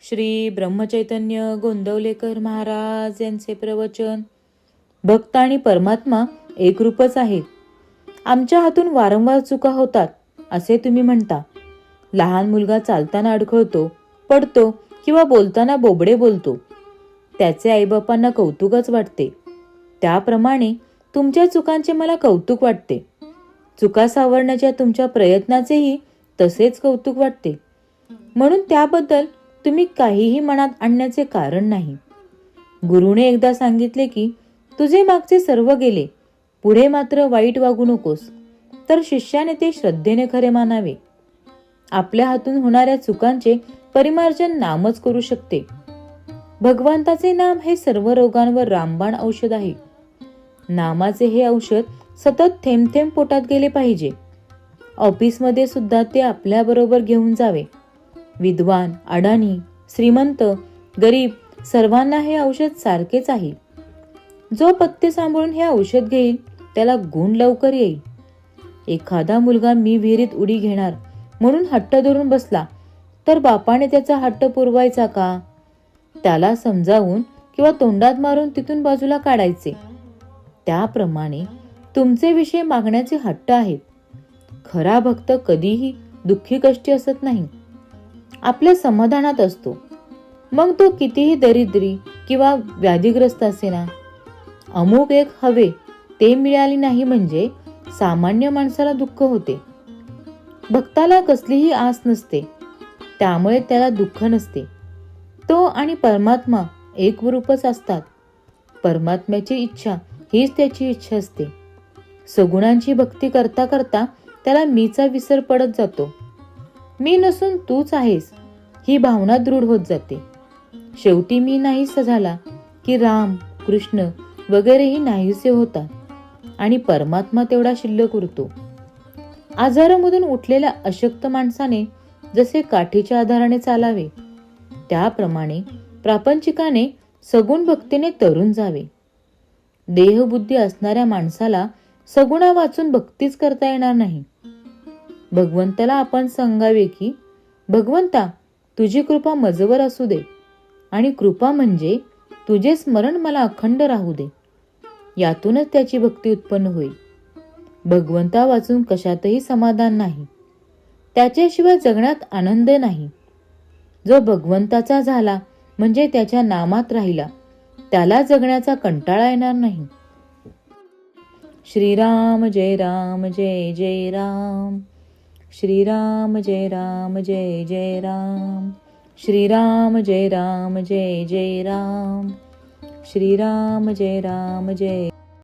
श्री ब्रह्मचैतन्य गोंदवलेकर महाराज यांचे प्रवचन. भक्त आणि परमात्मा एक रूपच आहेत. आमच्या हातून वारंवार चुका होतात असे तुम्ही म्हणता. लहान मुलगा चालताना अडखळतो, पडतो किंवा बोलताना बोबडे बोलतो. त्याचे आईबापांना कौतुकच वाटते. त्याप्रमाणे तुमच्या चुकांचे मला कौतुक वाटते. चुका सावरण्याच्या तुमच्या प्रयत्नाचेही तसेच कौतुक वाटते. म्हणून त्याबद्दल तुम्ही काहीही मनात आणण्याचे कारण नाही. गुरुने एकदा सांगितले की तुझे मागचे सर्व गेले, पुढे मात्र वाईट वागू नकोस. तर शिष्याने ते श्रद्धेने खरे मानावे. आपल्या हातून होणाऱ्या चुकांचे परिमार्जन नामच करू शकते. भगवंताचे नाम हे सर्व रोगांवर रामबाण औषध आहे. नामाचे हे औषध सतत थेंब थेंब पोटात गेले पाहिजे. ऑफिसमध्ये सुद्धा ते आपल्याबरोबर घेऊन जावे. विद्वान, अडाणी, श्रीमंत, गरीब सर्वांना हे औषध सारखेच आहे. जो पथ्य सांभाळून हे औषध घेईल त्याला गुण लवकर येईल. एखादा मुलगा मी विहिरीत उडी घेणार म्हणून हट्ट धरून बसला तर बापाने त्याचा हट्ट पुरवायचा का? त्याला समजावून किंवा तोंडात मारून तिथून बाजूला काढायचे. त्याप्रमाणे तुमचे विषय मागण्याचे हट्ट आहेत. खरा भक्त कधीही दुःखी कष्टी असत नाही, आपल्या समाधानात असतो. मग तो कितीही दरिद्री किंवा व्याधीग्रस्त असेना. अमुक एक हवे ते मिळाले नाही म्हणजे सामान्य माणसाला दुःख होते. भक्ताला कसलीही आस नसते, त्यामुळे त्याला दुःख नसते. तो आणि परमात्मा एक रूपच असतात. परमात्म्याची इच्छा हीच त्याची इच्छा असते. सगुणांची भक्ती करता करता त्याला मीचा विसर पडत जातो. मी नसून तूच आहेस ही भावना दृढ होत जाते. शेवटी मी नाहीसा झाला की राम, कृष्ण वगैरेही नाहीसे होतात आणि परमात्मा तेवढा शिल्लक उरतो. आजारामधून उठलेल्या अशक्त माणसाने जसे काठीच्या आधाराने चालावे, त्याप्रमाणे प्रापंचिकाने सगुण भक्तीने तरून जावे. देहबुद्धी असणाऱ्या माणसाला सगुणा वाचून भक्तीच करता येणार नाही. भगवंताला आपण सांगावे की भगवंता तुझी कृपा मजवर असू दे आणि कृपा म्हणजे तुझे स्मरण मला अखंड राहू दे. यातूनच त्याची भक्ती उत्पन्न होईल. भगवंता वाचून कशातही समाधान नाही. त्याच्याशिवाय जगण्यात आनंद नाही. जो भगवंताचा झाला म्हणजे त्याच्या नामात राहिला त्याला जगण्याचा कंटाळा येणार नाही. श्रीराम जय राम जय जय राम. श्रीराम जय राम जय जय राम. श्रीराम जय राम जय जय राम. श्रीराम जय राम जय